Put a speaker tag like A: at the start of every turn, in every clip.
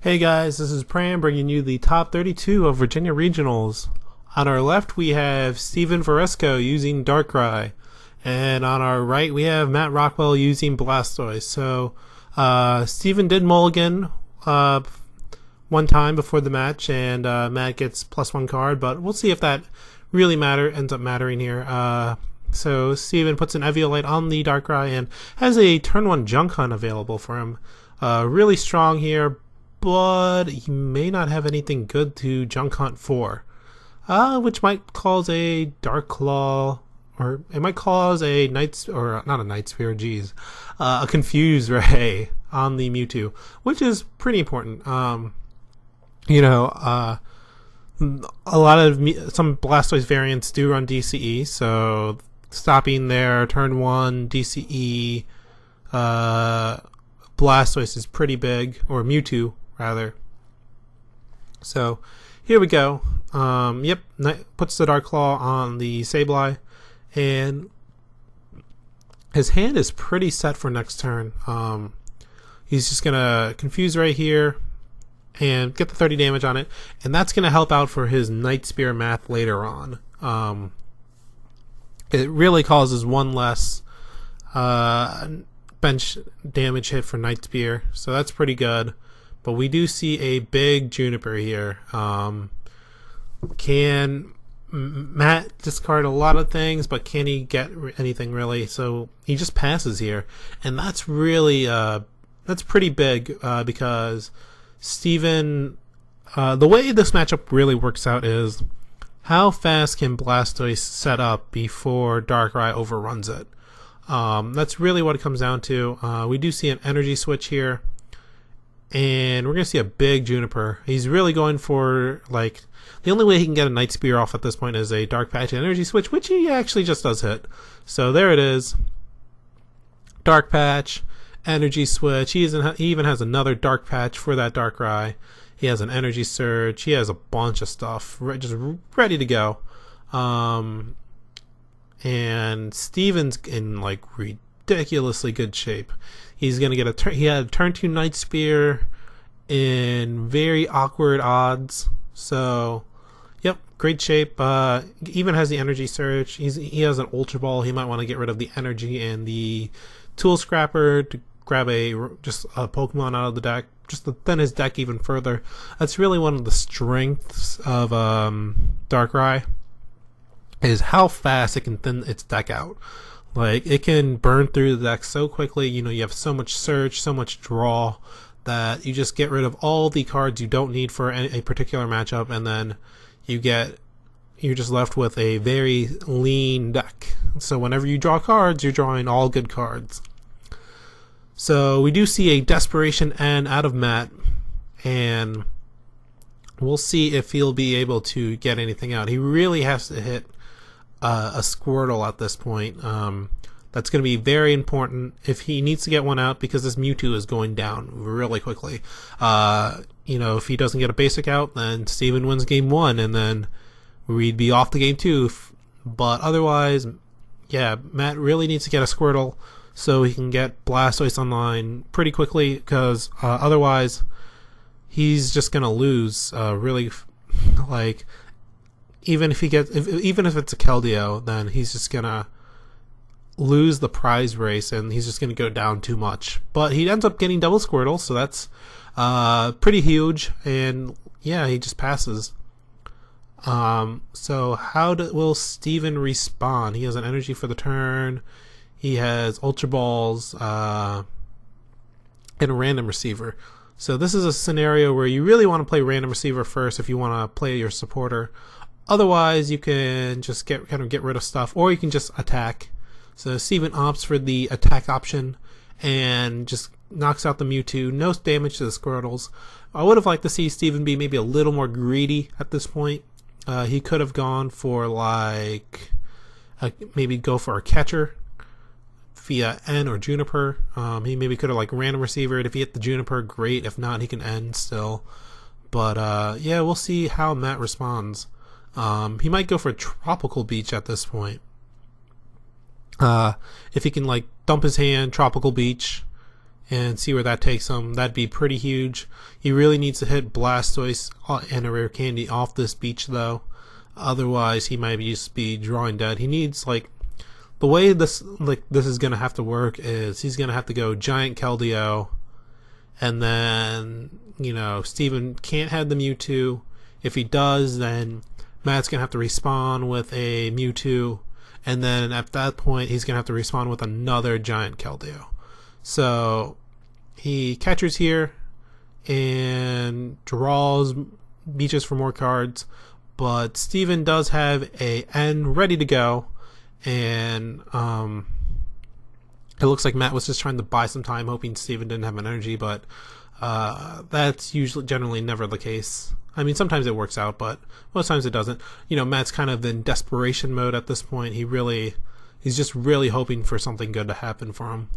A: Hey guys, this is Pram bringing you the top 32 of Virginia Regionals. On our left we have Steven Varesko using Darkrai, and on our right we have Matt Rockwell using Blastoise. So Steven did mulligan one time before the match, and Matt gets +1 card, but we'll see if that really ends up mattering here. So Steven puts an Eviolite on the Darkrai and has a turn 1 Junk Hunt available for him. Really strong here, but he may not have anything good to Junk Hunt for, which might cause a Dark Claw, or it might cause a not a Night Spear, a Confuse Ray on the Mewtwo, which is pretty important. A lot of some Blastoise variants do run DCE, so stopping their turn 1 DCE Blastoise is pretty big, or Mewtwo rather. So here we go. Puts the Dark Claw on the Sableye, and his hand is pretty set for next turn. He's just gonna Confuse right here and get the 30 damage on it, and that's gonna help out for his Night Spear math later on. It really causes one less bench damage hit for Night Spear, so that's pretty good. But we do see a big Juniper here. Can Matt discard a lot of things, but can he get anything really? So he just passes here, and that's really that's pretty big, because Steven, the way this matchup really works out is how fast can Blastoise set up before Darkrai overruns it. That's really what it comes down to. We do see an energy switch here, and we're going to see a big Juniper. He's really going for, like, the only way he can get a Night Spear off at this point is a Dark Patch and Energy Switch, which he actually just does hit. So there it is. Dark Patch, Energy Switch. He even has another Dark Patch for that Darkrai. He has an Energy Surge. He has a bunch of stuff just ready to go. And Steven's in, like, ridiculously good shape. He's gonna get he had a turn 2 Night Spear in very awkward odds. So, yep, great shape. Even has the Energy Surge. He has an Ultra Ball. He might want to get rid of the energy and the Tool Scrapper to grab just a Pokemon out of the deck, just to thin his deck even further. That's really one of the strengths of Darkrai, is how fast it can thin its deck out. Like, it can burn through the deck so quickly. You have so much search, so much draw, that you just get rid of all the cards you don't need for a particular matchup, and then you're just left with a very lean deck. So whenever you draw cards, you're drawing all good cards. So we do see a Desperation N out of Matt, and we'll see if he'll be able to get anything out. He really has to hit a Squirtle at this point. That's going to be very important if he needs to get one out, because this Mewtwo is going down really quickly. If he doesn't get a basic out, then Steven wins game 1, and then we'd be off to game 2. But otherwise, yeah, Matt really needs to get a Squirtle so he can get Blastoise online pretty quickly, because otherwise he's just going to lose really, like, even if it's a Keldeo, then he's just gonna lose the prize race, and he's just gonna go down too much. But he ends up getting double Squirtle, so that's pretty huge, and yeah, he just passes. So how will Steven respond? He has an energy for the turn. He has Ultra Balls and a Random Receiver. So this is a scenario where you really want to play Random Receiver first if you want to play your supporter. Otherwise, you can just get rid of stuff, or you can just attack. So Steven opts for the attack option and just knocks out the Mewtwo. No damage to the Squirtles. I would have liked to see Steven be maybe a little more greedy at this point. He could have gone for, like, maybe go for a catcher via N or Juniper. He maybe could have, like, Random Receiver. If he hit the Juniper, great. If not, he can N still. But yeah, we'll see how Matt responds. He might go for a Tropical Beach at this point. If he can, like, dump his hand, Tropical Beach, and see where that takes him. That'd be pretty huge. He really needs to hit Blastoise and a rare candy off this beach though. Otherwise, he might just be drawing dead. He needs, like, the way this is gonna have to work is he's gonna have to go Giant Keldeo, and then, you know, Steven can't have the Mewtwo. If he does, then Matt's gonna have to respawn with a Mewtwo, and then at that point he's gonna have to respawn with another Giant Keldeo. So he catches here and draws beaches for more cards. But Steven does have a N ready to go, and it looks like Matt was just trying to buy some time, hoping Steven didn't have an energy, but that's generally never the case. I mean, sometimes it works out, but most times it doesn't. You know, Matt's kind of in desperation mode at this point. He's just really hoping for something good to happen for him.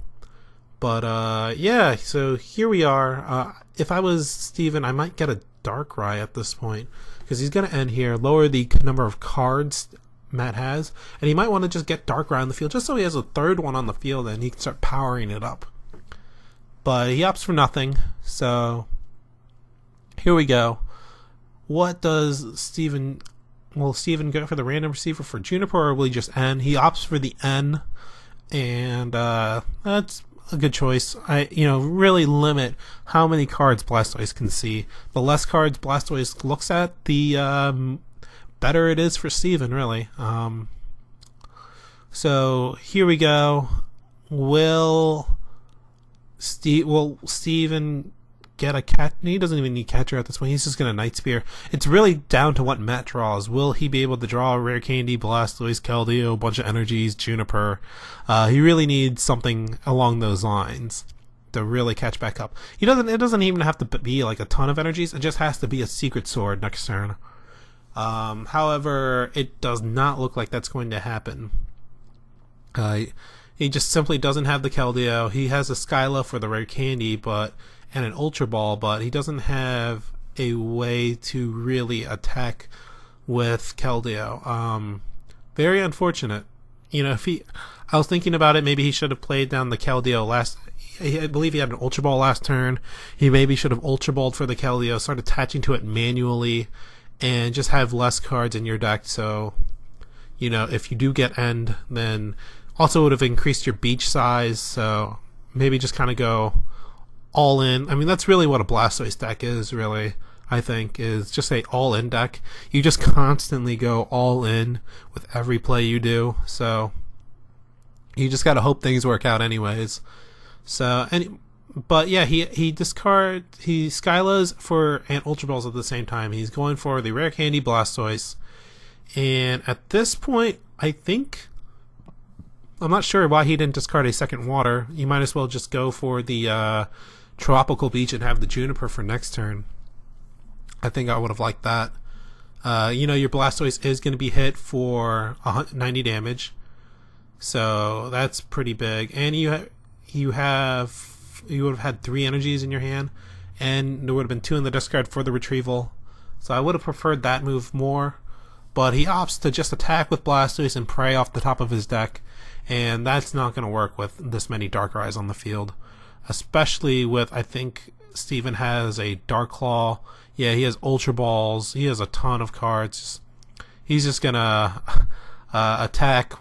A: But yeah, so here we are. If I was Steven, I might get a Darkrai at this point, because he's going to end here, lower the number of cards Matt has, and he might want to just get Darkrai on the field just so he has a third one on the field and he can start powering it up. But he opts for nothing, so here we go. What does Steven... Will Steven go for the random receiver for Juniper, or will he just N? He opts for the N, and that's a good choice. Really limit how many cards Blastoise can see. The less cards Blastoise looks at, the better it is for Steven, really. So here we go. Will Steven get a cat? He doesn't even need catcher at this point. He's just gonna Night Spear. It's really down to what Matt draws. Will he be able to draw a rare candy, Blastoise, Keldeo, a bunch of energies, Juniper? He really needs something along those lines to really catch back up. It doesn't even have to be like a ton of energies. It just has to be a Secret Sword next turn. However, it does not look like that's going to happen. He just simply doesn't have the Keldeo. He has a Skyla for the rare candy, and an Ultra Ball, but he doesn't have a way to really attack with Keldeo. Very unfortunate. You know, I was thinking about it, maybe he should have played down the Keldeo I believe he had an Ultra Ball last turn. He maybe should have Ultra Balled for the Keldeo, start attaching to it manually, and just have less cards in your deck, so, you know, if you do get End, then also would have increased your beach size, so maybe just kind of go all in. I mean, that's really what a Blastoise deck is, really, I think, is just a all-in deck. You just constantly go all in with every play you do, so you just gotta hope things work out anyways. So, but yeah, he Skylas for and Ultra Balls at the same time. He's going for the rare candy Blastoise, and at this point, I'm not sure why he didn't discard a second water. You might as well just go for the Tropical Beach and have the Juniper for next turn. I think I would have liked that. Your Blastoise is going to be hit for 90 damage, so that's pretty big. And you would have had 3 energies in your hand, and there would have been 2 in the discard for the retrieval. So I would have preferred that move more, but he opts to just attack with Blastoise and prey off the top of his deck, and that's not going to work with this many Darkrai's on the field. Especially with, I think Steven has a Dark Claw. Yeah, he has Ultra Balls. He has a ton of cards. He's just gonna attack,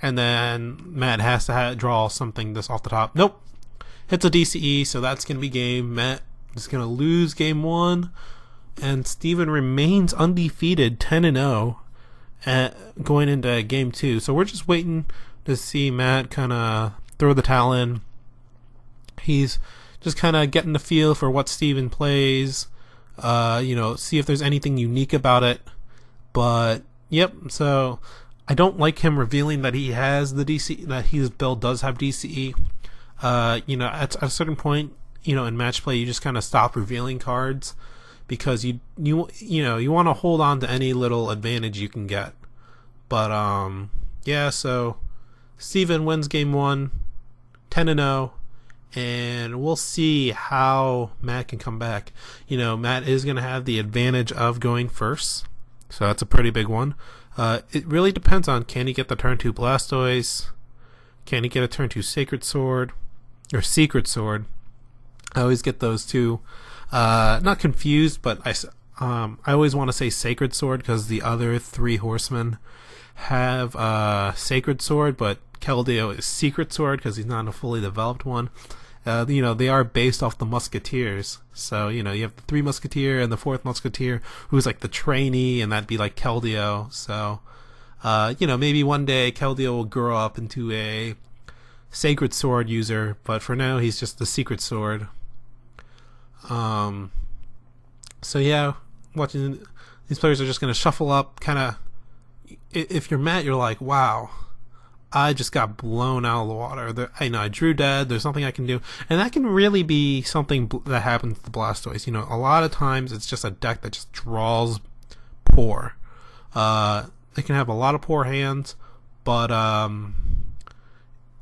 A: and then Matt has to draw something this off the top. Nope. Hits a DCE, so that's gonna be game. Matt is gonna lose game 1, and Steven remains undefeated, 10-0, going into game 2. So we're just waiting to see Matt kind of throw the towel in. He's just kind of getting the feel for what Steven plays, see if there's anything unique about it. But, yep, so I don't like him revealing that he has the DC, that his build does have DCE. At a certain point, in match play, you just kind of stop revealing cards because you want to hold on to any little advantage you can get. But, so Steven wins game 1, 10-0. And we'll see how Matt can come back. Matt is going to have the advantage of going first, so that's a pretty big one. It really depends on, can he get the turn 2 Blastoise? Can he get a turn 2 Secret Sword? I always get those two, not confused, but I always want to say Sacred Sword because the other three horsemen have Sacred Sword, but Keldeo is Secret Sword because he's not a fully developed one. They are based off the Musketeers. So, you have the three Musketeer and the fourth Musketeer, who's like the trainee, and that'd be like Keldeo. So, maybe one day Keldeo will grow up into a Sacred Sword user, but for now he's just the Secret Sword. So yeah, watching these players are just going to shuffle up, kind of. If you're Matt, you're like, wow, I just got blown out of the water. I drew dead. There's nothing I can do. And that can really be something that happens to the Blastoise. A lot of times it's just a deck that just draws poor. It can have a lot of poor hands, but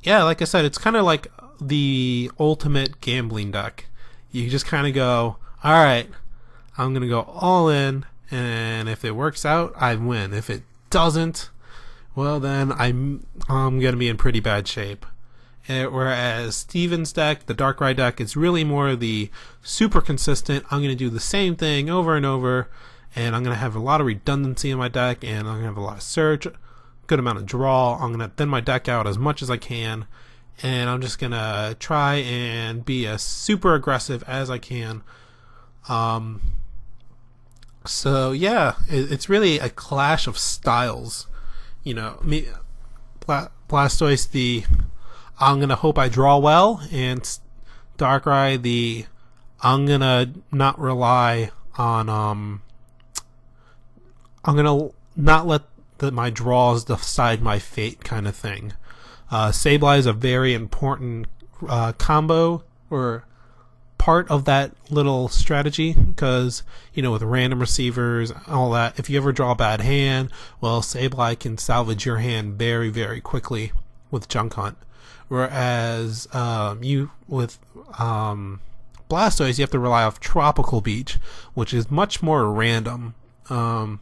A: yeah, like I said, it's kind of like the ultimate gambling deck. You just kind of go, all right, I'm going to go all in, and if it works out, I win. If it doesn't, well, then I'm going to be in pretty bad shape. Whereas Steven's deck, the Darkrai deck, is really more the super consistent. I'm going to do the same thing over and over, and I'm going to have a lot of redundancy in my deck, and I'm going to have a lot of search, good amount of draw. I'm going to thin my deck out as much as I can, and I'm just going to try and be as super aggressive as I can. So yeah, it's really a clash of styles. Blastoise, I'm gonna hope I draw well, and Darkrai, I'm gonna not rely on I'm gonna not let my draws decide my fate, kind of thing. Sableye is a very important combo or part of that little strategy, because with random receivers, all that, if you ever draw a bad hand, well, Sableye can salvage your hand very, very quickly with Junk Hunt. Whereas with Blastoise, you have to rely off Tropical Beach, which is much more random. So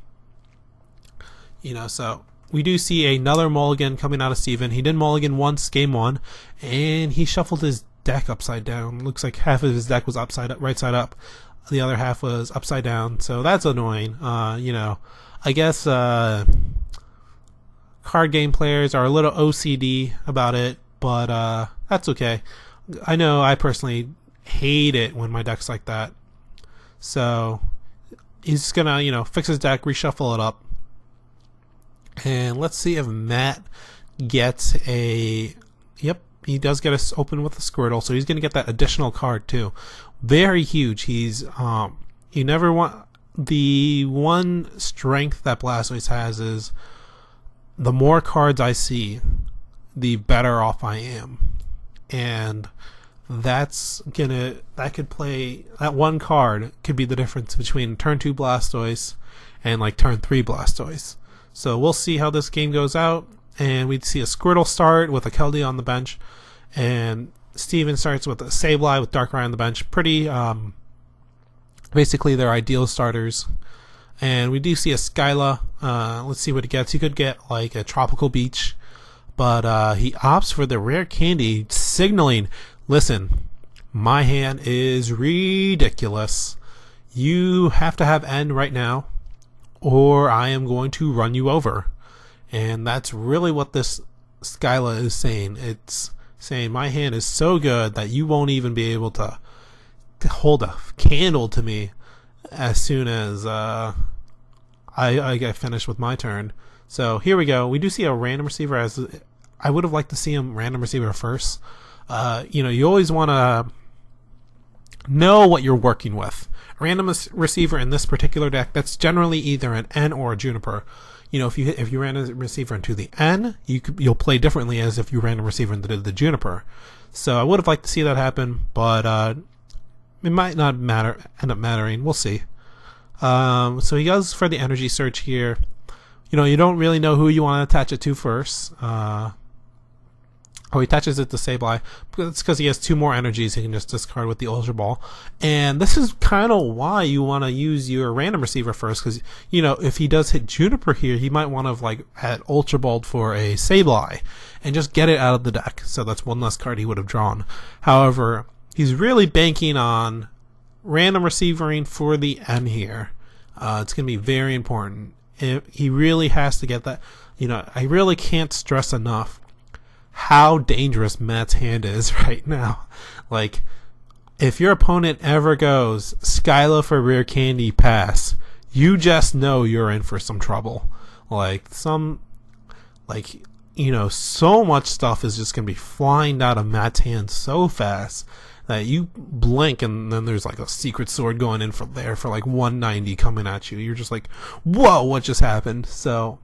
A: we do see another mulligan coming out of Steven. He did mulligan once, game one, and he shuffled his deck upside down. Looks like half of his deck was right side up, the other half was upside down, so that's annoying. I guess card game players are a little OCD about it, but that's okay. I know I personally hate it when my deck's like that. So he's just gonna fix his deck, reshuffle it up, and let's see if Matt gets a he does get us open with a Squirtle, so he's going to get that additional card too. Very huge. He's you never want, the one strength that Blastoise has is the more cards I see, the better off I am. And that one card could be the difference between turn 2 Blastoise and like turn 3 Blastoise. So we'll see how this game goes out. And we'd see a Squirtle start with a Keldeo on the bench, and Steven starts with a Sableye with Darkrai on the bench. Pretty, basically their ideal starters. And we do see a Skyla. Let's see what he gets. He could get like a Tropical Beach, but he opts for the rare candy, signaling, listen, my hand is ridiculous. You have to have N right now, or I am going to run you over. And that's really what this Skyla is saying. It's saying my hand is so good that you won't even be able to hold a candle to me as soon as I get finished with my turn. So here we go. We do see a random receiver. As I would have liked to see him random receiver first. You always want to know what you're working with. A random receiver in this particular deck, that's generally either an N or a Juniper. If you ran a receiver into the N, you'll play differently as if you ran a receiver into the Juniper. So I would have liked to see that happen, but it might not end up mattering. We'll see. So he goes for the energy search here. You don't really know who you want to attach it to first. He attaches it to Sableye. It's because he has 2 more energies he can just discard with the Ultra Ball. And this is kind of why you want to use your random receiver first, because, if he does hit Juniper here, he might want to, had Ultra Balled for a Sableye and just get it out of the deck. So that's one less card he would have drawn. However, he's really banking on random receivering for the N here. It's going to be very important. He really has to get that. I really can't stress enough how dangerous Matt's hand is right now. Like, if your opponent ever goes Skyla for rare candy pass, you just know you're in for some trouble. So much stuff is just going to be flying out of Matt's hand so fast that you blink and then there's like a secret sword going in from there for like 190 coming at you. You're just like, whoa, what just happened? So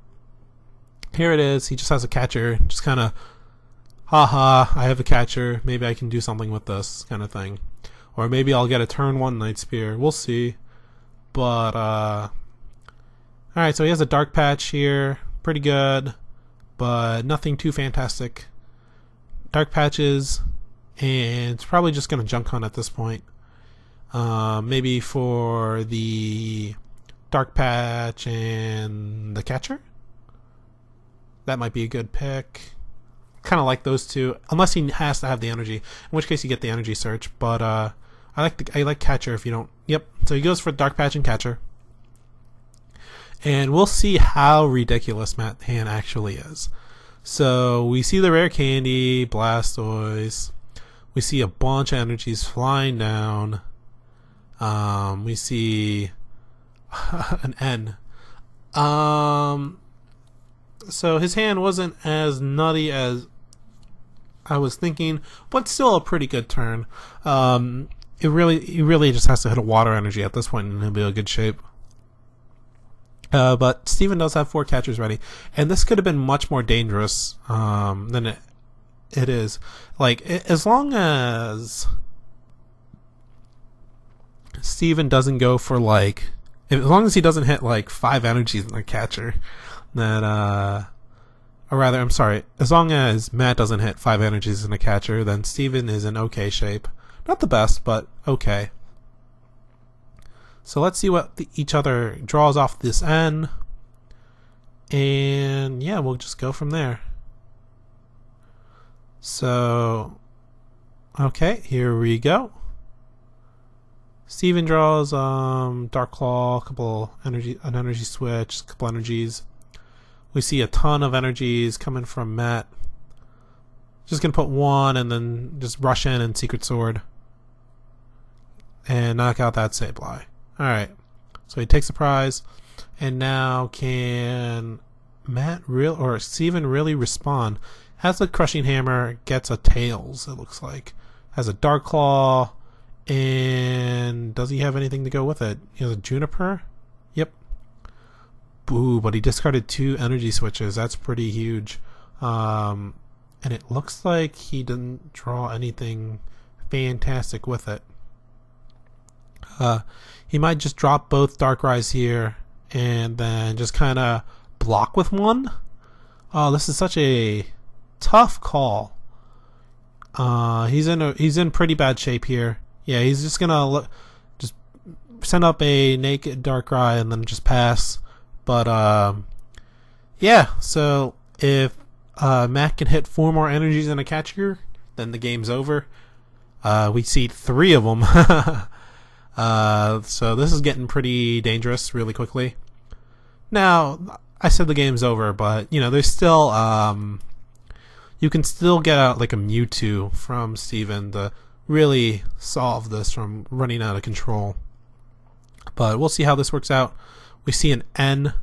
A: here it is. He just has a catcher. Just kind of, haha, I have a catcher. Maybe I can do something with this kind of thing. Or maybe I'll get a turn 1 Night Spear. We'll see. But, alright, so he has a Dark Patch here. Pretty good. But nothing too fantastic. Dark Patches. And it's probably just going to Junk Hunt at this point. Maybe for the Dark Patch and the catcher? That might be a good pick. Kind of like those two, unless he has to have the energy, in which case you get the energy search. But I like catcher if you don't. Yep. So he goes for Dark Patch and catcher, and we'll see how ridiculous Matt Hand actually is. So we see the rare candy, Blastoise. We see a bunch of energies flying down. We see an N. So his hand wasn't as nutty as I was thinking, but still a pretty good turn. He really just has to hit a water energy at this point and he'll be in good shape. But Steven does have 4 catchers ready, and this could have been much more dangerous than it is. Like, as long as Steven doesn't go for as long as he doesn't hit 5 energies in the catcher, that or rather, I'm sorry, as long as Matt doesn't hit 5 energies in a catcher, then Steven is in okay shape. Not the best, but okay. So let's see what each other draws off this N. And yeah, we'll just go from there. So, okay, here we go. Steven draws Dark Claw, an energy switch, a couple energies. We see a ton of energies coming from Matt. Just gonna put 1 and then just rush in and Secret Sword and knock out that Sableye. Alright, so he takes the prize, and now can Steven really respond? Has a Crushing Hammer, gets a Tails, it looks like. Has a Dark Claw, and does he have anything to go with it? He has a Juniper? Yep. Boo, but he discarded 2 energy switches. That's pretty huge. And it looks like he didn't draw anything fantastic with it. He might just drop both Darkrai's here and then just kind of block with 1. Oh, this is such a tough call. He's in pretty bad shape here. Yeah, he's just gonna just send up a naked Darkrai and then just pass. But yeah, so if Matt can hit 4 more energies in a catcher, then the game's over. We see 3 of them. So this is getting pretty dangerous really quickly. Now, I said the game's over, but there's still you can still get out like a Mewtwo from Steven to really solve this from running out of control. But we'll see how this works out. We see an N.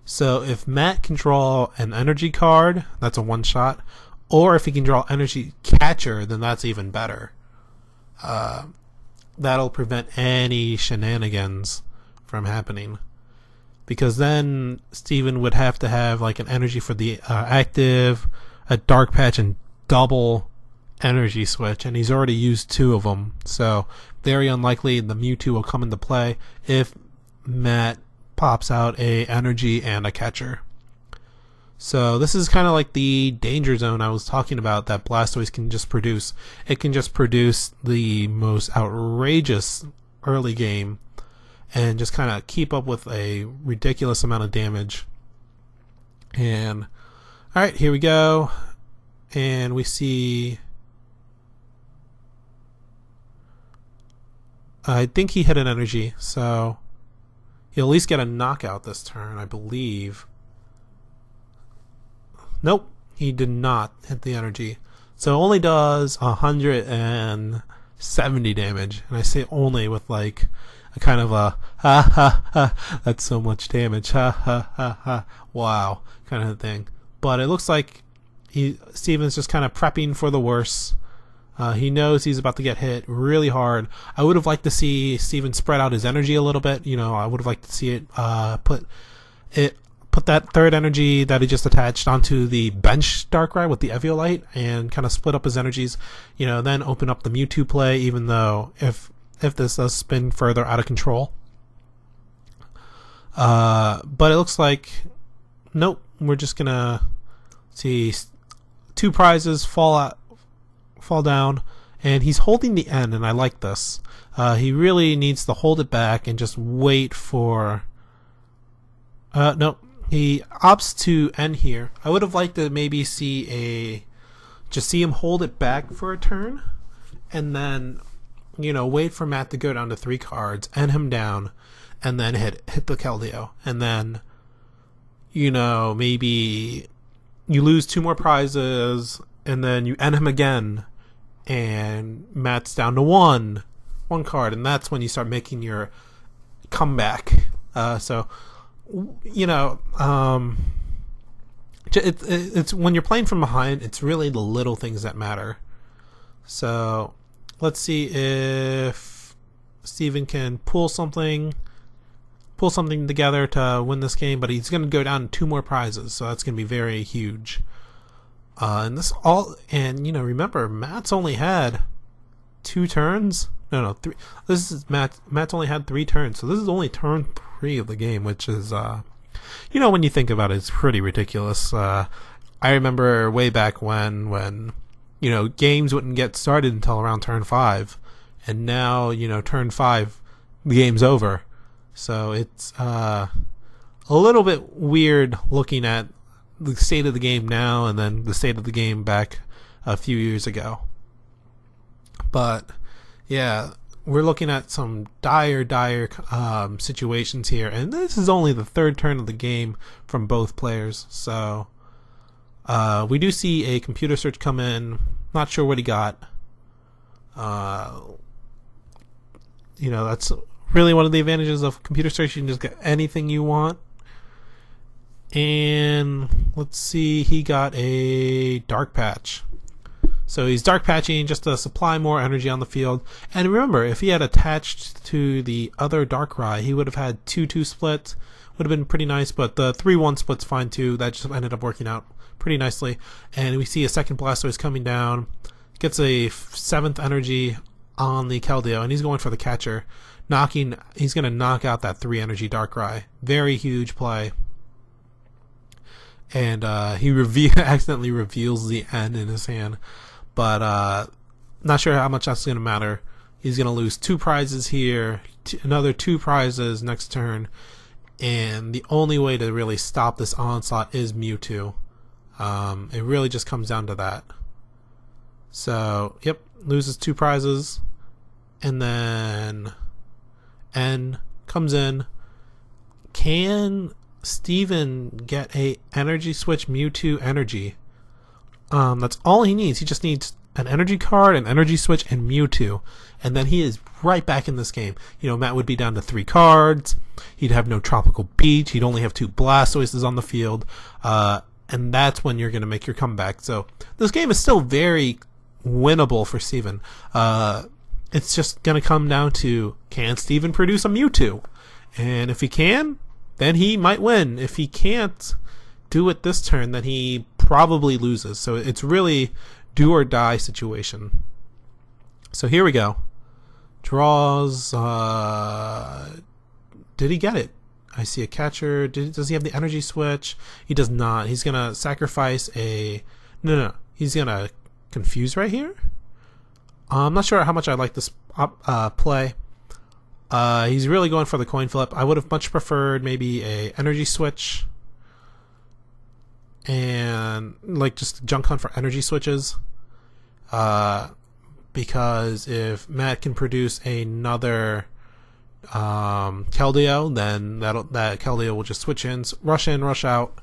A: So if Matt can draw an energy card, that's a 1-shot. Or if he can draw energy catcher, then that's even better. That'll prevent any shenanigans from happening. Because then Steven would have to have like an energy for the active, a Dark Patch, and double energy switch, and he's already used 2 of them. So very unlikely the Mewtwo will come into play if Matt pops out a energy and a catcher. So this is kind of like the danger zone I was talking about that Blastoise can just produce. It can just produce the most outrageous early game and just kind of keep up with a ridiculous amount of damage. And alright, here we go. And we see I think he hit an energy, so he'll at least get a knockout this turn, I believe. Nope, he did not hit the energy. So it only does 170 damage. And I say only with like a kind of a ha ha ha, that's so much damage, ha ha ha ha, wow kind of thing. But it looks like Steven's just kind of prepping for the worst. He knows he's about to get hit really hard. I would have liked to see Steven spread out his energy a little bit. You know, I would have liked to see it put that third energy that he just attached onto the bench Darkrai with the Eviolite and kind of split up his energies. You know, then open up the Mewtwo play. Even though if this does spin further out of control, but it looks like nope. We're just gonna see 2 prizes fall down, and he's holding the end, and I like this. He really needs to hold it back and just wait for. No, he opts to end here. I would have liked to maybe see him hold it back for a turn, and then wait for Matt to go down to 3 cards, end him down, and then hit the Keldeo, and then maybe you lose 2 more prizes, and then you end him again, and Matt's down to one card, and that's when you start making your comeback. It's when you're playing from behind, it's really the little things that matter. So let's see if Steven can pull something together to win this game, but he's going to go down 2 more prizes, so that's going to be very huge. And remember, Matt's only had 2 turns. No, 3. This is Matt's only had 3 turns, so this is only turn 3 of the game, which is, when you think about it, it's pretty ridiculous. I remember way back when games wouldn't get started until around turn 5, and now turn 5, the game's over. So it's a little bit weird looking at the state of the game now and then the state of the game back a few years ago. But yeah, we're looking at some dire situations here, and this is only the 3rd turn of the game from both players. So we do see a computer search come in. Not sure what he got. That's really one of the advantages of computer search. You can just get anything you want. And let's see, he got a Dark Patch. So he's Dark Patching just to supply more energy on the field. And remember, if he had attached to the other Darkrai, he would have had 2-2 splits. Would have been pretty nice, but the 3-1 split's fine too. That just ended up working out pretty nicely. And we see a second Blastoise coming down. Gets a 7th energy on the Keldeo, and he's going for the catcher. He's going to knock out that 3 energy Darkrai. Very huge play. And he accidentally reveals the end in his hand. But not sure how much that's going to matter. He's going to lose 2 prizes here, another 2 prizes next turn. And the only way to really stop this onslaught is Mewtwo. It really just comes down to that. So, yep, loses 2 prizes. And then N comes in. Can Steven get a energy switch Mewtwo energy? That's all he needs. He just needs an energy card, an energy switch, and Mewtwo. And then he is right back in this game. Matt would be down to 3 cards. He'd have no Tropical Beach. He'd only have 2 Blastoises on the field. And that's when you're going to make your comeback. So this game is still very winnable for Steven. It's just going to come down to, can Steven produce a Mewtwo? And if he can, then he might win. If he can't do it this turn, then he probably loses. So it's really do or die situation. So here we go. Draws. Did he get it? I see a catcher. Does he have the energy switch? He does not. He's going to sacrifice a... No. He's going to confuse right here. I'm not sure how much I like this play. He's really going for the coin flip. I would have much preferred maybe a energy switch and just junk hunt for energy switches. because if Matt can produce another Keldeo, then that Keldeo will just switch in, rush out,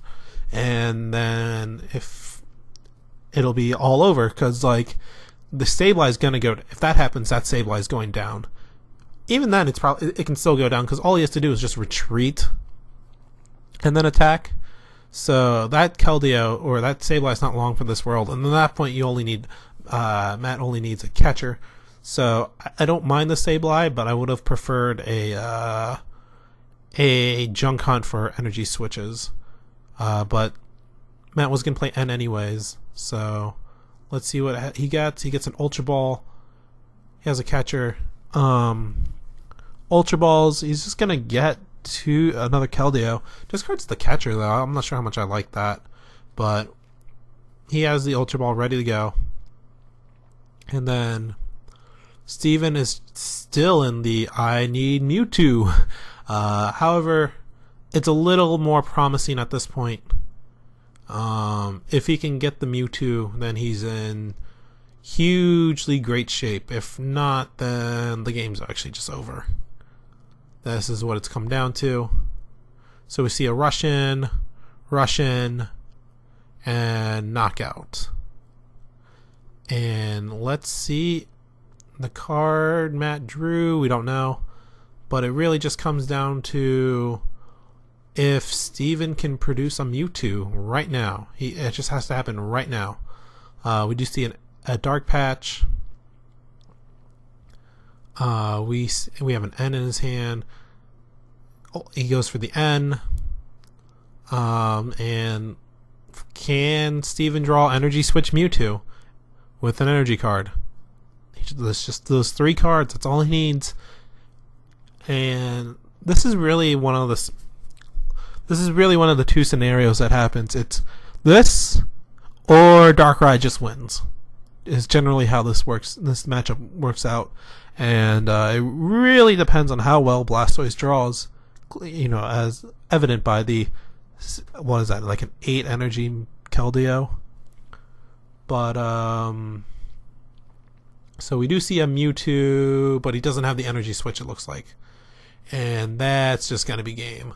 A: and then if it'll be all over, because like the Sableye is gonna go. If that happens, that Sableye is going down. Even then, it can still go down because all he has to do is just retreat and then attack. So that Keldeo or that Sableye is not long for this world, and at that point you only need Matt only needs a catcher. So I don't mind the Sableye, but I would have preferred a Junk Hunt for energy switches. But Matt was gonna play N anyways, so let's see what he gets. He gets an Ultra Ball. He has a catcher. Ultra Balls. He's just gonna get to another Keldeo. Discards the catcher though. I'm not sure how much I like that, but he has the Ultra Ball ready to go. And then Steven is still in the I need Mewtwo. However, it's a little more promising at this point. If he can get the Mewtwo, then he's in hugely great shape. If not, then the game's actually just over. This is what it's come down to. So we see a Russian, and knockout. And let's see the card Matt drew. We don't know. But it really just comes down to if Steven can produce a Mewtwo right now. It just has to happen right now. We do see a dark patch. We have an N in his hand. Oh, he goes for the N. And can Steven draw Energy Switch Mewtwo with an energy card? There's just those 3 cards. That's all he needs. And this is really one of the 2 scenarios that happens. It's this or Darkrai just wins. Is generally how this works. This matchup works out, and it really depends on how well Blastoise draws. You know, as evident by the what is that, like an 8 energy Keldeo. But so we do see a Mewtwo, but he doesn't have the energy switch. It looks like, and that's just gonna be game.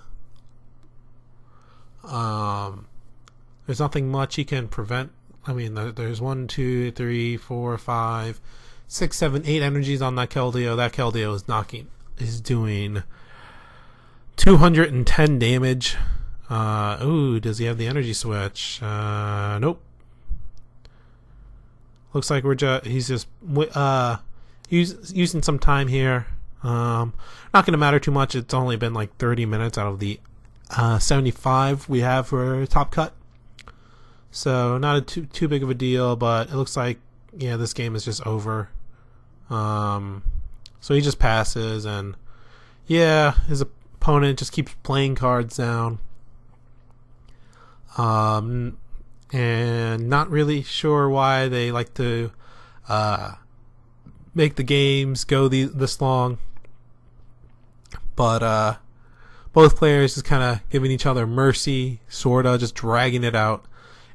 A: There's nothing much he can prevent. I mean, there's 1, 2, 3, 4, 5, 6, 7, 8 energies on that Keldeo. That Keldeo is doing 210 damage. Ooh, does he have the energy switch? Nope. Looks like he's just using some time here. Not going to matter too much. It's only been like 30 minutes out of the 75 we have for Top Cut. So not too big of a deal, but it looks like, yeah, this game is just over. So he just passes, and yeah, his opponent just keeps playing cards down. And not really sure why they like to make the games go this long. But both players just kind of giving each other mercy, sorta, just dragging it out.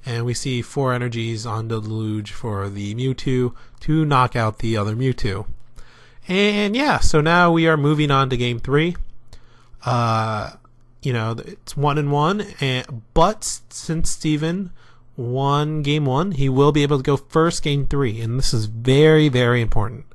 A: And we see 4 energies on the Deluge for the Mewtwo to knock out the other Mewtwo. And yeah, so now we are moving on to game 3. You know, it's 1-1, but since Steven won game 1, he will be able to go first game 3, and this is very, very important.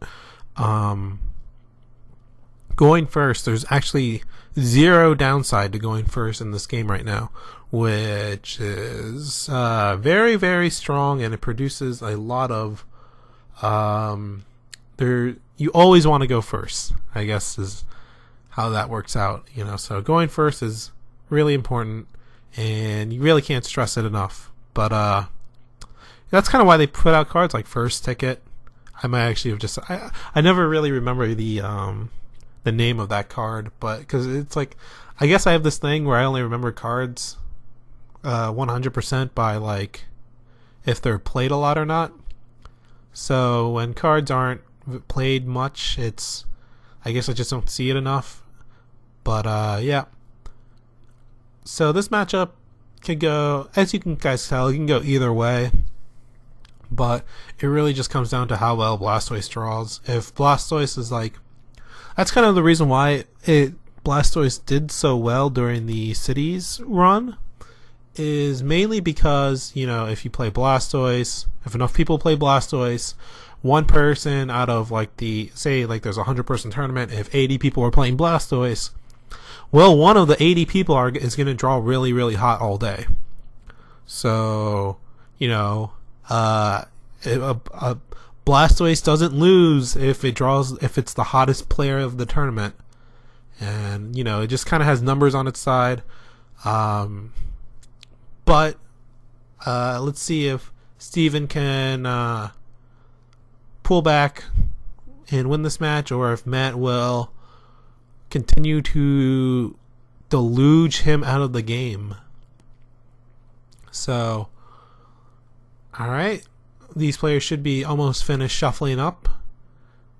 A: Going first, there's actually 0 downside to going first in this game right now, which is very, very strong, and it produces a lot of you always want to go first, I guess, is how that works out, you know. So going first is really important, and you really can't stress it enough. But that's kind of why they put out cards like First Ticket. I might actually have just I never really remember the name of that card, but because it's like, I guess I have this thing where I only remember cards 100% by like if they're played a lot or not. So when cards aren't played much, I guess I just don't see it enough. But yeah, so this matchup can go, as you can guys tell, it can go either way. But it really just comes down to how well Blastoise draws. If Blastoise is like, that's kind of the reason why Blastoise did so well during the cities run, is mainly because, if you play Blastoise, if enough people play Blastoise, one person out of say there's a 100-person tournament, if 80 people are playing Blastoise, well, one of the 80 people is going to draw really, really hot all day. So, Blastoise doesn't lose if it's the hottest player of the tournament. And, it just kind of has numbers on its side. But let's see if Steven can pull back and win this match, or if Matt will continue to deluge him out of the game. So, alright. These players should be almost finished shuffling up.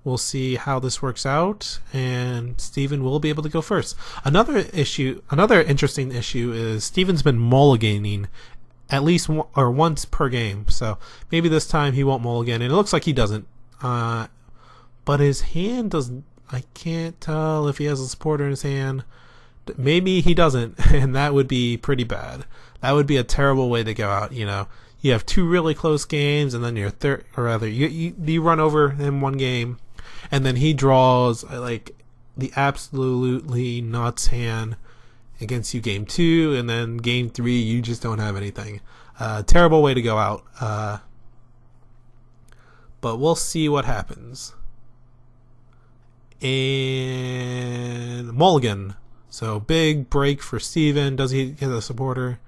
A: We'll see how this works out, and Steven will be able to go first. Another interesting issue is Steven's been mulliganing at least once per game, so maybe this time he won't mulligan, and it looks like he doesn't. But his hand doesn't. I can't tell if he has a supporter in his hand. Maybe he doesn't, and that would be pretty bad. That would be a terrible way to go out. You have two really close games, and then your third, or rather, you run over him one game, and then he draws the absolutely nuts hand against you game 2, and then game 3 you just don't have anything. Terrible way to go out. But we'll see what happens. And mulligan. So big break for Steven. Does he get a supporter?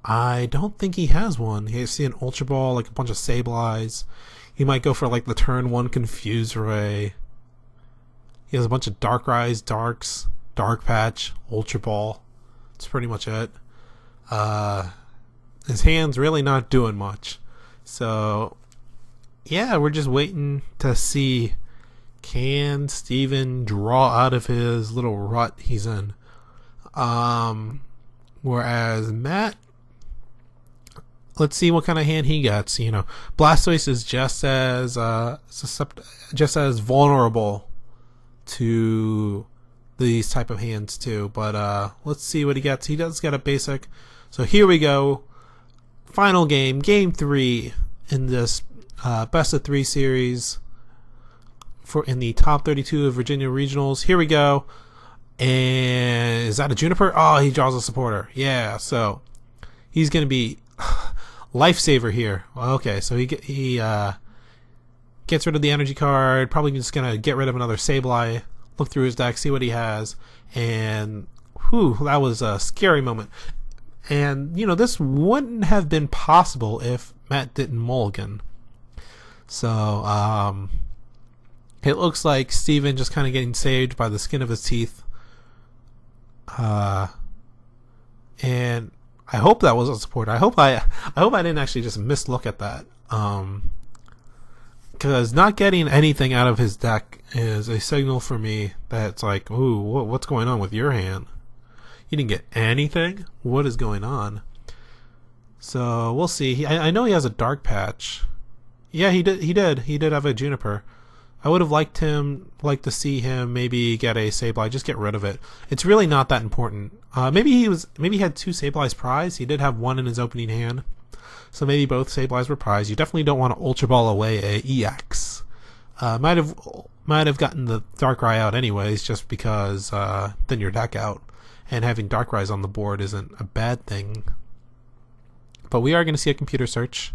A: I don't think he has one. He has an Ultra Ball, a bunch of Sableyes. He might go for the turn 1 Confuse Ray. He has a bunch of Darkrai's, Darks, Dark Patch, Ultra Ball. That's pretty much it. His hand's really not doing much. So, yeah, we're just waiting to see, can Steven draw out of his little rut he's in. Whereas Matt, let's see what kind of hand he gets. Blastoise is just as vulnerable to these type of hands too. But let's see what he gets. He does get a basic. So here we go. Final game, game 3 in this best of 3 series in the top 32 of Virginia regionals. Here we go. And is that a Juniper? Oh, he draws a supporter. Yeah, so he's gonna be lifesaver here. Okay, so he gets rid of the energy card. Probably just gonna get rid of another Sableye. Look through his deck, see what he has, and that was a scary moment. And this wouldn't have been possible if Matt didn't mulligan. So it looks like Steven just kind of getting saved by the skin of his teeth. And I hope that was a support. I hope I didn't actually just mislook at that. Because not getting anything out of his deck is a signal for me that it's ooh, what's going on with your hand? You didn't get anything? What is going on? So we'll see. I know he has a Dark Patch. Yeah, he did. He did have a Juniper. I would have liked to see him maybe get a Sableye. Just get rid of it. It's really not that important. Maybe he had 2 Sableyes prize. He did have one in his opening hand. So maybe both Sableyes were prize. You definitely don't want to Ultra Ball away a EX. Might have gotten the Darkrai out anyways, just because thin your deck out. And having Darkrai's on the board isn't a bad thing. But we are going to see a computer search.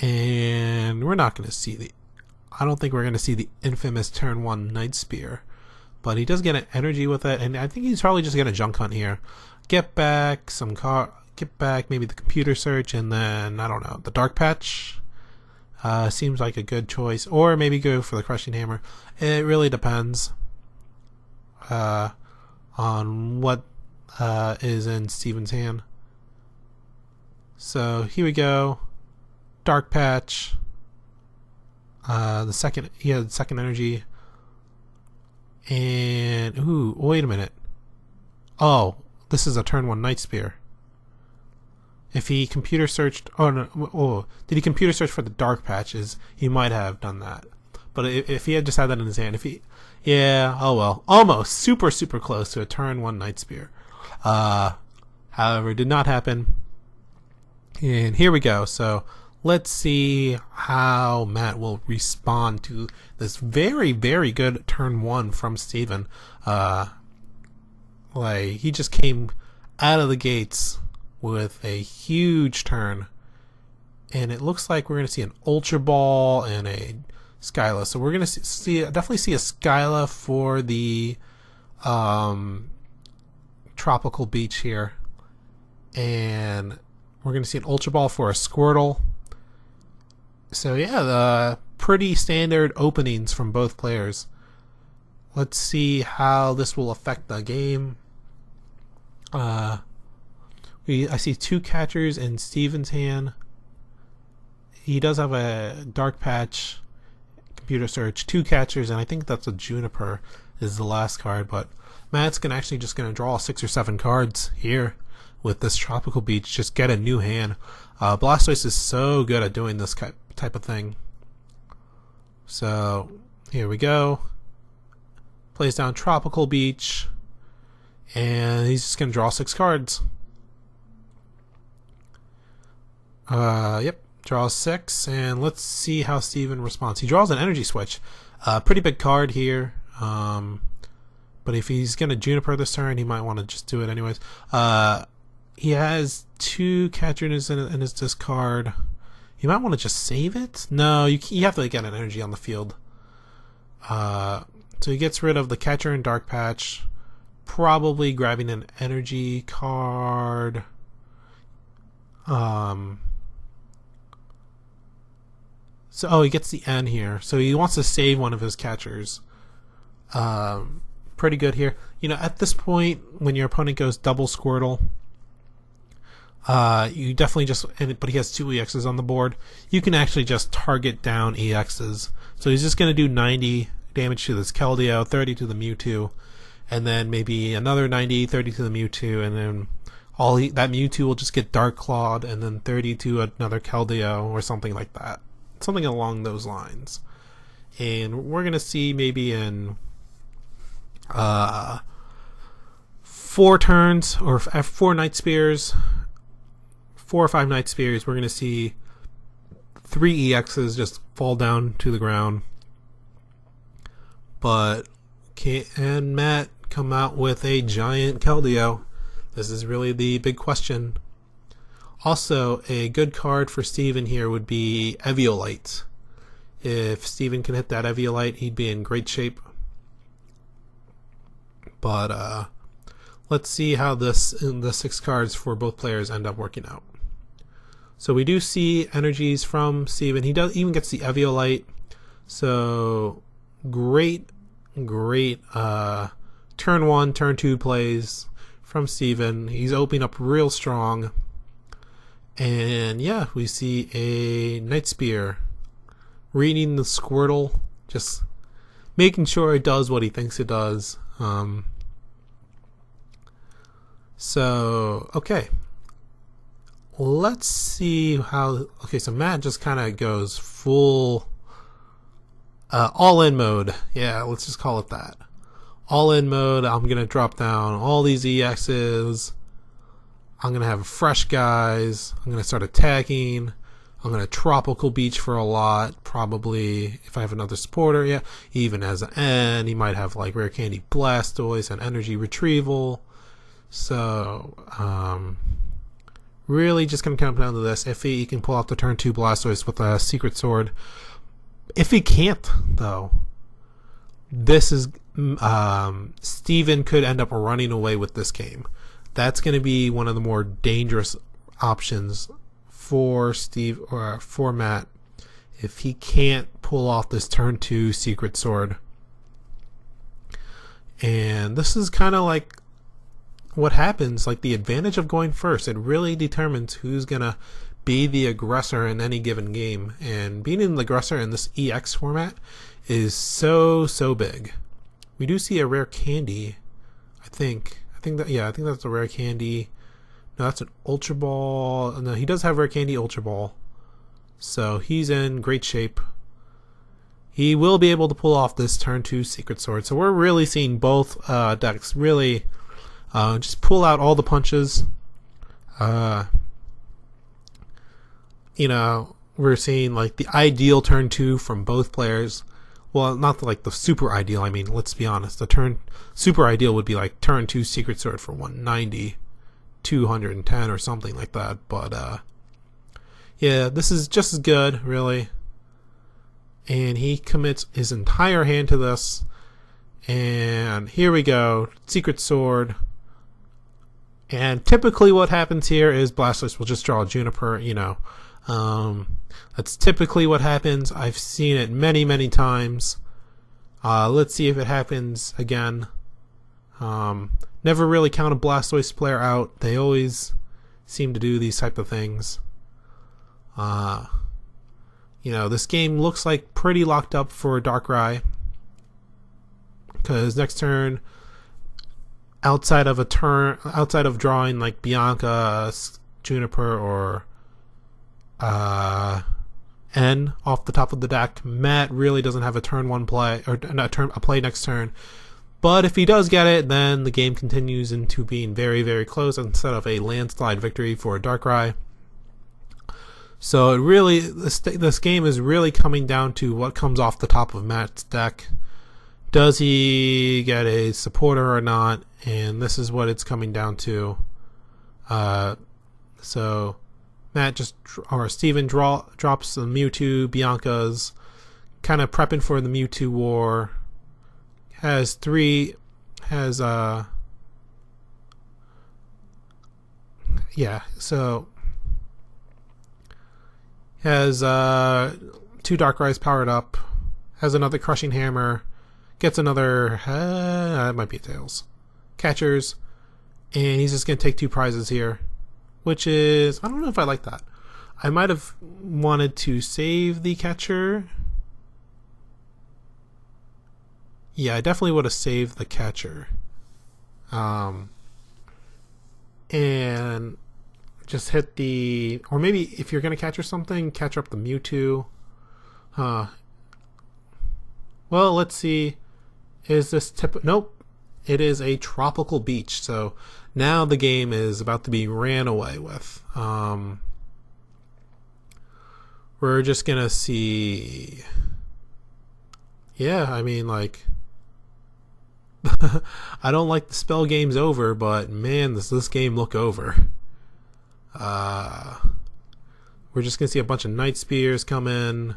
A: And we're not going to see I don't think we're going to see the infamous turn 1 Night Spear. But he does get an energy with it. And I think he's probably just going to junk hunt here. Get back maybe the computer search, and then, I don't know, the Dark Patch. Seems like a good choice. Or maybe go for the Crushing Hammer. It really depends on what is in Steven's hand. So here we go. Dark Patch. He had second energy. And wait a minute. Oh, this is a turn 1 Night Spear. If he computer searched, did he computer search for the dark patches? He might have done that. But if he had just had that in his hand, oh well, almost super close to a turn 1 Night Spear. However, did not happen. And here we go. So let's see how Matt will respond to this very good turn 1 from Steven. He just came out of the gates with a huge turn, and it looks like we're going to see an Ultra Ball and a Skyla. So we're going to definitely see a Skyla for the Tropical Beach here, and we're going to see an Ultra Ball for a Squirtle. So yeah, the pretty standard openings from both players. Let's see how this will affect the game. I see 2 catchers in Steven's hand. He does have a Dark Patch, computer search, 2 catchers, and I think that's a Juniper is the last card. But Matt's just going to draw 6 or 7 cards here with this Tropical Beach. Just get a new hand. Blastoise is so good at doing this type of thing. So here we go. Plays down Tropical Beach, and he's just going to draw 6 cards. Yep, draws 6, and let's see how Steven responds. He draws an Energy Switch. Pretty big card here, but if he's going to Juniper this turn, he might want to just do it anyways. He has 2 catchers in his discard. You might want to just save it. No, you have to get an energy on the field. So he gets rid of the catcher and Dark Patch, probably grabbing an energy card. He gets the N here. So he wants to save one of his catchers. Pretty good here. At this point, when your opponent goes double Squirtle, you definitely but he has 2 EXs on the board. You can actually just target down EXs. So he's just going to do 90 damage to this Keldeo, 30 to the Mewtwo, and then maybe another 90, 30 to the Mewtwo, and then that Mewtwo will just get Dark Clawed, and then 30 to another Keldeo, or something like that. Something along those lines. And we're going to see maybe in 4 turns, or 4 Night Spears, 4 or 5 Night Spears, we're going to see 3 EXs just fall down to the ground. But can Matt come out with a giant Keldeo? This is really the big question. Also, a good card for Steven here would be Eviolite. If Steven can hit that Eviolite, he'd be in great shape. But let's see how the 6 cards for both players end up working out. So we do see energies from Steven. He even gets the Eviolite. So great turn 1, turn 2 plays from Steven. He's opening up real strong. And yeah, we see a Night Spear, reading the Squirtle, just making sure it does what he thinks it does. Okay. Let's see how... Okay, so Matt just kind of goes full... all-in mode. Yeah, let's just call it that. All-in mode. I'm going to drop down all these EXs. I'm going to have fresh guys. I'm going to start attacking. I'm going to Tropical Beach for a lot, probably, if I have another supporter. Yeah, he even has an N. He might have, Rare Candy Blastoise and Energy Retrieval. So, really just going to come down to this. If he can pull out the turn 2 Blastoise with a Secret Sword. If he can't, though, this is... Steven could end up running away with this game. That's going to be one of the more dangerous options for for Matt, if he can't pull off this turn 2 Secret Sword. And this is kind of like what happens, the advantage of going first. It really determines who's going to be the aggressor in any given game. And being an aggressor in this EX format is so big. We do see a Rare Candy, I think that's a Rare Candy. No, that's an Ultra Ball. No, he does have Rare Candy Ultra Ball. So he's in great shape. He will be able to pull off this turn 2 Secret Sword. So we're really seeing both decks really just pull out all the punches. You know, we're seeing like the ideal turn 2 from both players. Well, not like the super ideal. I mean, let's be honest. The super ideal would be like turn 2 Secret Sword for 190, 210 or something like that. But yeah, this is just as good, really. And he commits his entire hand to this. And here we go. Secret Sword. And typically what happens here is Blastoise will just draw a Juniper, you know. That's typically what happens. I've seen it many, many times. Let's see if it happens again. Never really count a Blastoise player out. They always seem to do these type of things. You know, this game looks like pretty locked up for Darkrai, because next turn, outside of drawing like Bianca, Juniper, or N off the top of the deck, Matt really doesn't have a turn 1 play, or a play next turn. But if he does get it, then the game continues into being very, very close instead of a landslide victory for Darkrai. So it really, this game is really coming down to what comes off the top of Matt's deck. Does he get a supporter or not? And this is what it's coming down to. So Matt Steven drops the Mewtwo, Bianca's, kind of prepping for the Mewtwo war. Has 2 Darkrai's powered up, has another Crushing Hammer, gets another, it might be Tails, Catchers, and he's just going to take 2 prizes here, which is, I don't know if I like that. I might have wanted to save the Catcher. Yeah, I definitely would have saved the Catcher. And just hit the, or maybe if you're going to catch something, catch up the Mewtwo. Well, let's see. Is this nope. It is a Tropical Beach. So now the game is about to be ran away with. We're just going to see. Yeah, I mean, like, I don't like the spell game's over, but man, does this game look over. We're just gonna see a bunch of Night Spears come in.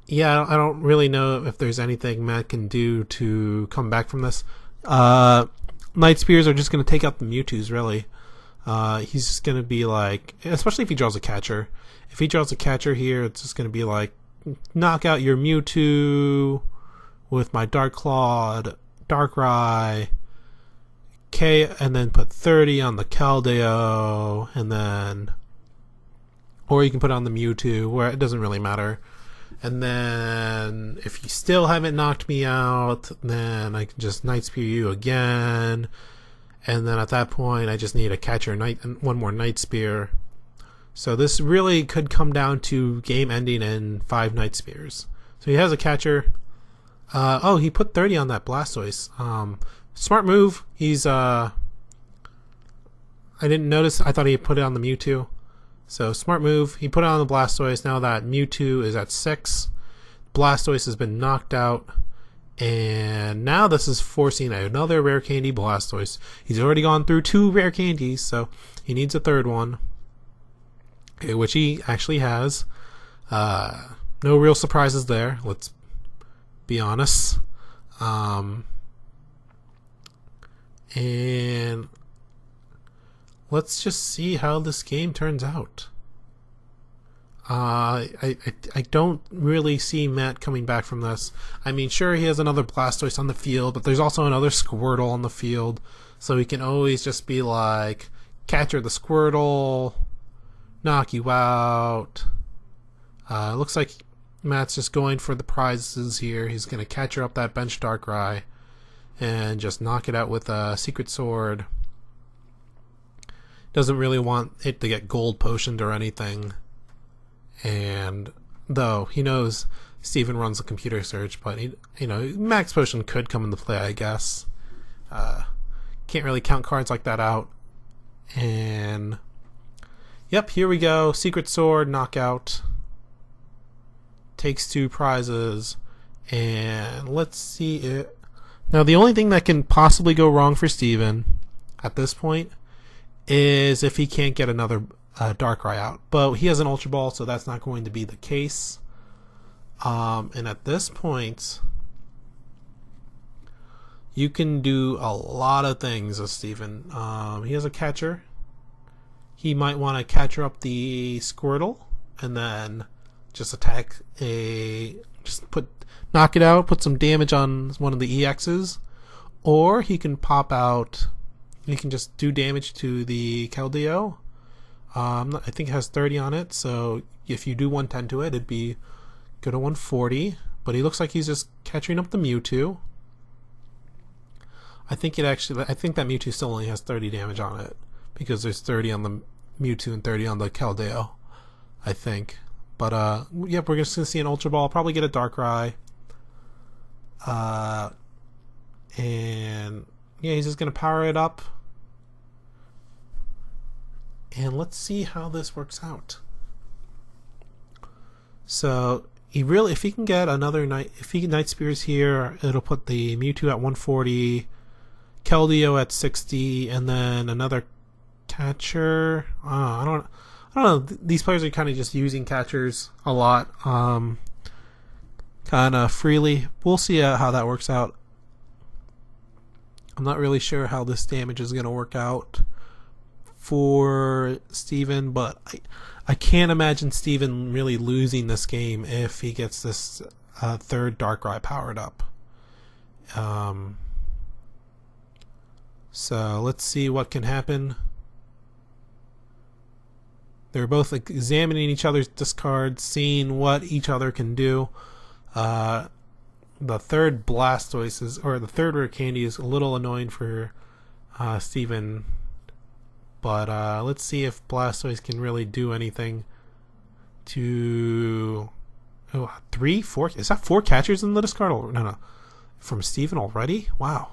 A: Yeah, I don't really know if there's anything Matt can do to come back from this. Night Spears are just gonna take out the Mewtwo's, really. He's just gonna be like, especially if he draws a Catcher. If he draws a Catcher here, it's just gonna be like, knock out your Mewtwo with my Dark Clawed Darkrai, and then put 30 on the Keldeo, and then, or you can put on the Mewtwo, where it doesn't really matter. And then if you still haven't knocked me out, then I can just Night Spear you again, and then at that point I just need a Catcher, one more Night Spear. So this really could come down to game ending in 5 Night Spears. So he has a Catcher. Oh, he put 30 on that Blastoise. Smart move. He's I didn't notice. I thought he put it on the Mewtwo. So smart move. He put it on the Blastoise. Now that Mewtwo is at 6, Blastoise has been knocked out, and now this is forcing another Rare Candy Blastoise. He's already gone through 2 Rare Candies, so he needs a 3rd one, which he actually has. No real surprises there. Let's be honest. And let's just see how this game turns out. I don't really see Matt coming back from this. I mean, sure, he has another Blastoise on the field, but there's also another Squirtle on the field, so he can always just be like, Catcher the Squirtle, knock you out. Looks like Matt's just going for the prizes here. He's going to Catcher up that bench Darkrai and just knock it out with a Secret Sword. doesn't really want it to get gold potioned or anything. And though he knows Steven runs a computer search, but max potion could come into play, I guess. Can't really count cards like that out. And yep, here we go. Secret Sword, knockout. Takes 2 prizes. And let's see it. Now, the only thing that can possibly go wrong for Steven at this point is if he can't get another Darkrai out. But he has an Ultra Ball, so that's not going to be the case. And at this point, you can do a lot of things with Steven. He has a catcher. He might want to catcher up the Squirtle and then just attack knock it out, put some damage on one of the EXs. Or he can pop out, he can just do damage to the Keldeo. I think it has 30 on it, so if you do 110 to it, it'd be go to 140. But he looks like he's just catching up the Mewtwo. I think that Mewtwo still only has 30 damage on it, because there's 30 on the Mewtwo and 30 on the Keldeo, I think. But yep, we're just gonna see an Ultra Ball, probably get a Darkrai. And yeah, he's just gonna power it up. And let's see how this works out. So if he can get another Night Spears here, it'll put the Mewtwo at 140, Keldeo at 60, and then another catcher. I don't know. These players are kind of just using catchers a lot, kind of freely. We'll see how that works out. I'm not really sure how this damage is going to work out for Steven, but I can't imagine Steven really losing this game if he gets this third Darkrai powered up. So let's see what can happen. They're both examining each other's discards, seeing what each other can do. The third Blastoise or the third Rare Candy is a little annoying for Steven. But let's see if Blastoise can really do anything to... Oh, 3, 4... Is that 4 catchers in the discard? No. From Steven already? Wow.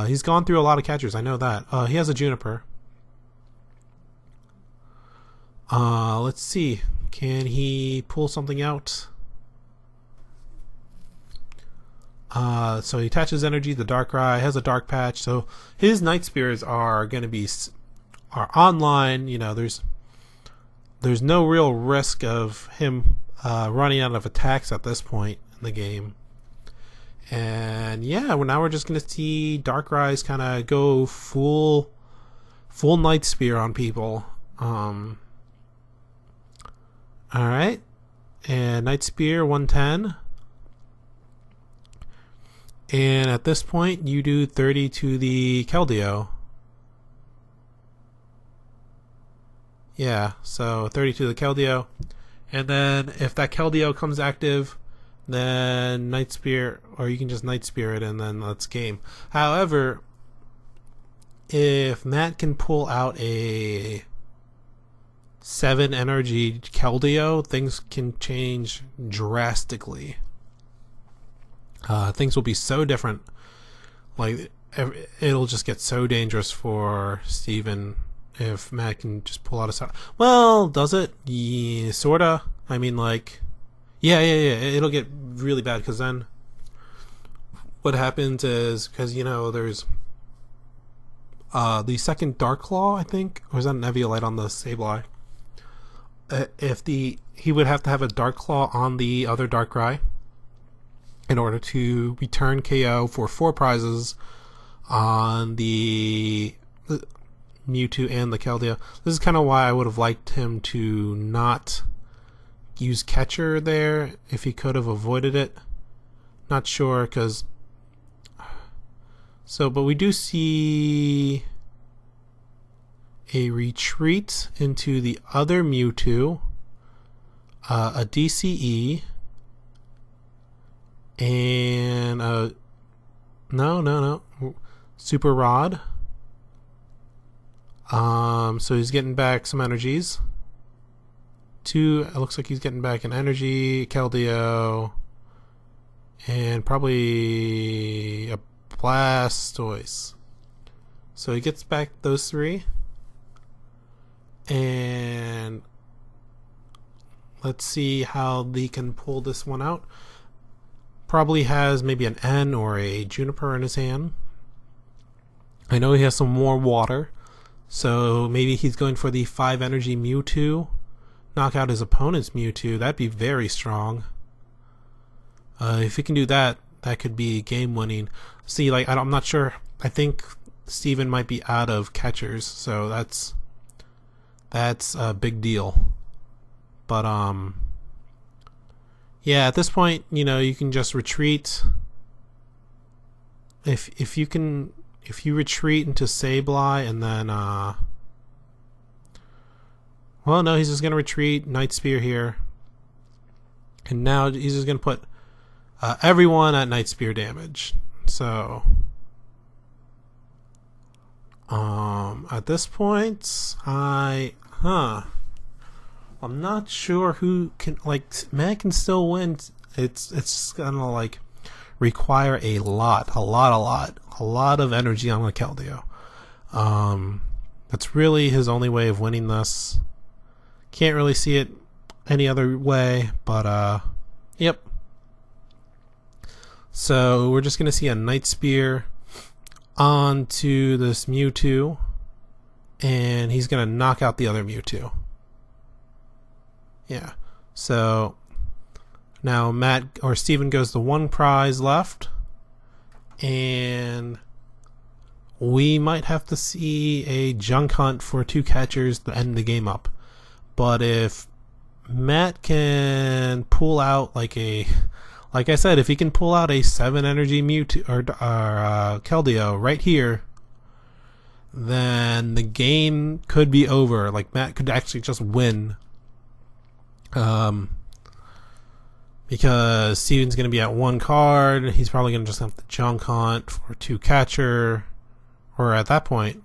A: He's gone through a lot of catchers, I know that. He has a Juniper. Let's see. Can he pull something out? So he attaches energy. The Darkrai has a Dark Patch, so his Night Spears are going to be online. There's no real risk of him running out of attacks at this point in the game. And yeah, now we're just going to see Darkrai's kind of go full Night Spear on people. All right, and Night Spear 110. And at this point, you do 30 to the Keldeo. Yeah, so 30 to the Keldeo. And then if that Keldeo comes active, then Night Spear, or you can just Night Spear it and then let's game. However, if Matt can pull out a 7 energy Keldeo, things can change drastically. Things will be so different. Like, it'll just get so dangerous for Steven if Matt can just pull out a... Well, does it? Yeah, sorta. I mean, like... Yeah. It'll get really bad, because then what happens is... Because, there's... the second Dark Claw, I think? Or is that an Eviolite on the Sableye? He would have to have a Dark Claw on the other Darkrai in order to return KO for 4 prizes on the Mewtwo and the Keldeo. This is kind of why I would have liked him to not use catcher there if he could have avoided it. Not sure, because... but we do see a retreat into the other Mewtwo, a DCE, and no, Super Rod, So he's getting back some energies. It looks like he's getting back an energy, Keldeo, and probably a Blastoise. So he gets back those three. And let's see how they can pull this one out. Probably has maybe an N or a Juniper in his hand. I know he has some more water. So maybe he's going for the 5 energy Mewtwo. Knock out his opponent's Mewtwo. That'd be very strong. If he can do that, that could be game winning. See, like I'm not sure. I think Steven might be out of catchers, so that's a big deal. But yeah, at this point, you can just retreat. If you retreat into Sableye and then well, no, he's just gonna retreat Night Spear here, and now he's just gonna put everyone at Night Spear damage. So at this point, I'm not sure who can, Matt can still win. It's just gonna require a lot of energy on the Keldeo. That's really his only way of winning this. Can't really see it any other way, but yep. So we're just gonna see a Night Spear onto this Mewtwo, and he's gonna knock out the other Mewtwo. Yeah. So now Matt or Steven goes to 1 prize left, and we might have to see a junk hunt for 2 catchers to end the game up. But if Matt can pull out like I said, if he can pull out a 7 energy Mewtwo or Keldeo right here, then the game could be over. Like Matt could actually just win. Because Steven's going to be at 1 card. He's probably going to just have to junk hunt for 2 catcher. Or at that point.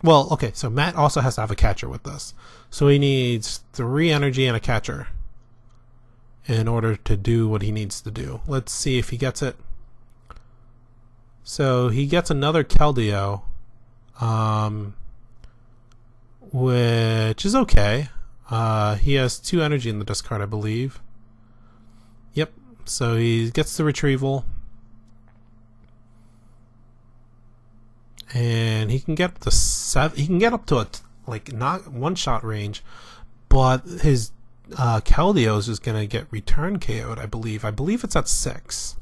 A: Well, okay, so Matt also has to have a catcher with this. So he needs 3 energy and a catcher in order to do what he needs to do. Let's see if he gets it. So he gets another Keldeo, which is okay. He has 2 energy in the discard, I believe. Yep. So he gets the retrieval. And he can get up to 7. He can get up to a not 1-shot range, but his Keldeo is just gonna get return KO'd. I believe it's at 6.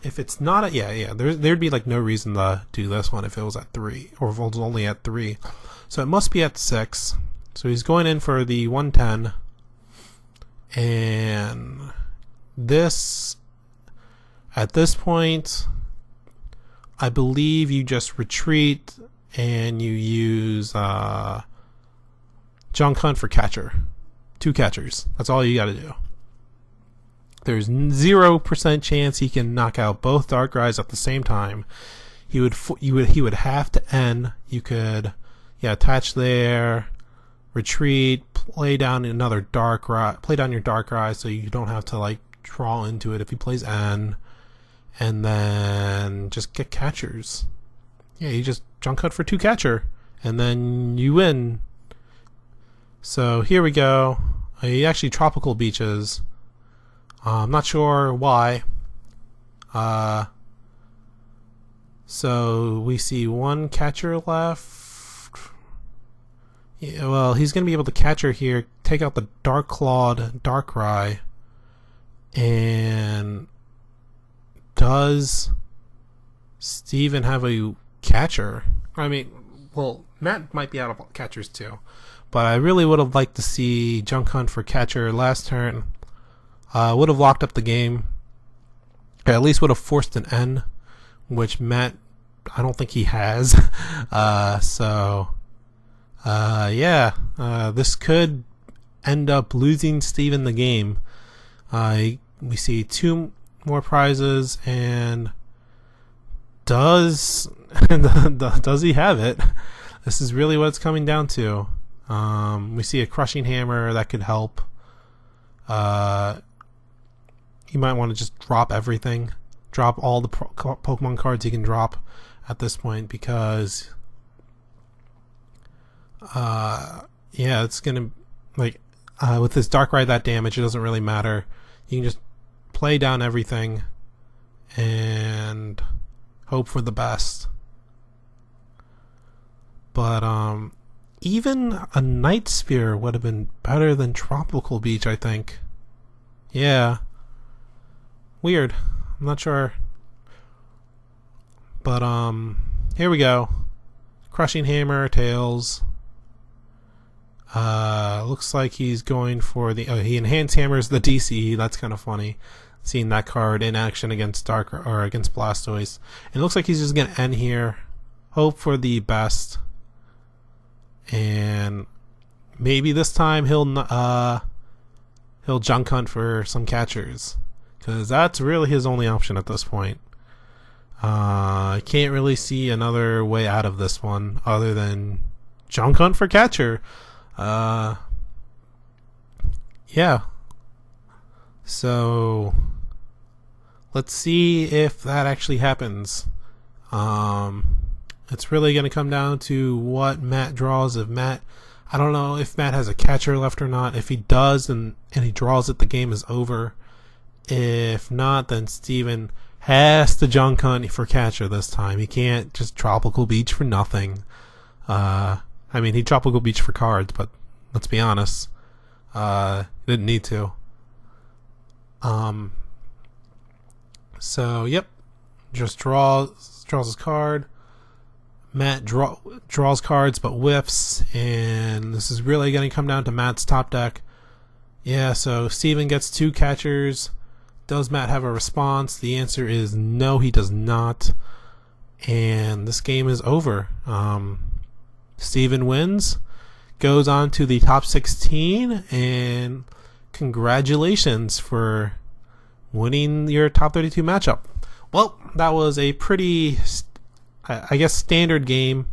A: If it's not at there'd be no reason to do this one if it was at 3, or if it was only at 3. So it must be at 6. So he's going in for the 110, and this at this point, I believe you just retreat and you use junk hunt for catcher. 2 catchers. That's all you got to do. There's 0% chance he can knock out both Darkrai's at the same time. He would have to end. You could attach there, retreat, play down another Darkrai, play down your Darkrai so you don't have to draw into it if he plays N. And then just get catchers. Yeah, you just junk hunt for 2 catcher, and then you win. So here we go. He actually tropical beaches. I'm not sure why. So we see 1 catcher left. Yeah, well, he's going to be able to catcher here, take out the Dark Clawed Darkrai, and does Steven have a catcher? I mean, well, Matt might be out of catchers too, but I really would have liked to see junk hunt for catcher last turn. Would have locked up the game, or at least would have forced an N, which Matt, I don't think he has. This could end up losing Steven the game. We see 2 more prizes, and does does he have it? This is really what it's coming down to. We see a crushing hammer that could help. He might want to just drop everything, drop all the Pokemon cards he can drop at this point, because yeah, it's gonna, like, with this Darkrai that damage, it doesn't really matter. You can just play down everything and hope for the best. But even a Night Spear would have been better than Tropical Beach, I think. Yeah. Weird. I'm not sure. But here we go. Crushing Hammer, Tails. Looks like he's going for the he enhanced hammers the DC. That's kind of funny, seeing that card in action against against Blastoise. And it looks like he's just gonna end here. Hope for the best. And maybe this time he'll junk hunt for some catchers, because that's really his only option at this point. I can't really see another way out of this one other than junk hunt for catcher. Yeah. So let's see if that actually happens. It's really going to come down to what Matt draws. I don't know if Matt has a catcher left or not. If he does and he draws it, the game is over. If not, then Steven has to junk hunt for catcher this time. He can't just Tropical Beach for nothing. I mean, he Tropical Beach for cards, but let's be honest, he didn't need to. So yep, just draws his card. Matt draws cards but whiffs, and this is really going to come down to Matt's top deck. Yeah, so Steven gets 2 catchers. Does Matt have a response? The answer is no, he does not. And this game is over. Steven wins, goes on to the top 16, and congratulations for winning your top 32 matchup. Well, that was a pretty, I guess, standard game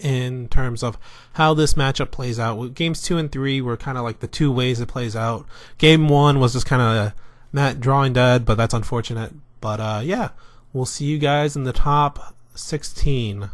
A: in terms of how this matchup plays out. Games 2 and 3 were kind of like the 2 ways it plays out. Game 1 was just kind of Matt drawing dead, but that's unfortunate. But yeah, we'll see you guys in the top 16.